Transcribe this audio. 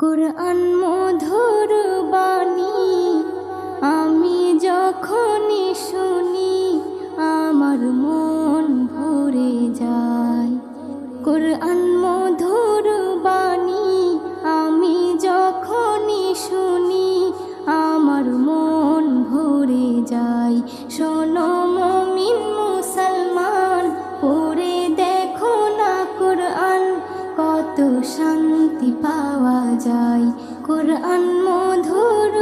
কুরআন মধুর বাণী আমি যখনই শুনি আমার মন ভরে যায়। কুরআন মধুর বাণী আমি যখনই শুনি আমার মন ভরে যায়। শোনো মুমিন মুসলমান, পড়ে দেখো না কুরআন, কত শান্তি পাওয়া যায়। কুরআন মধুর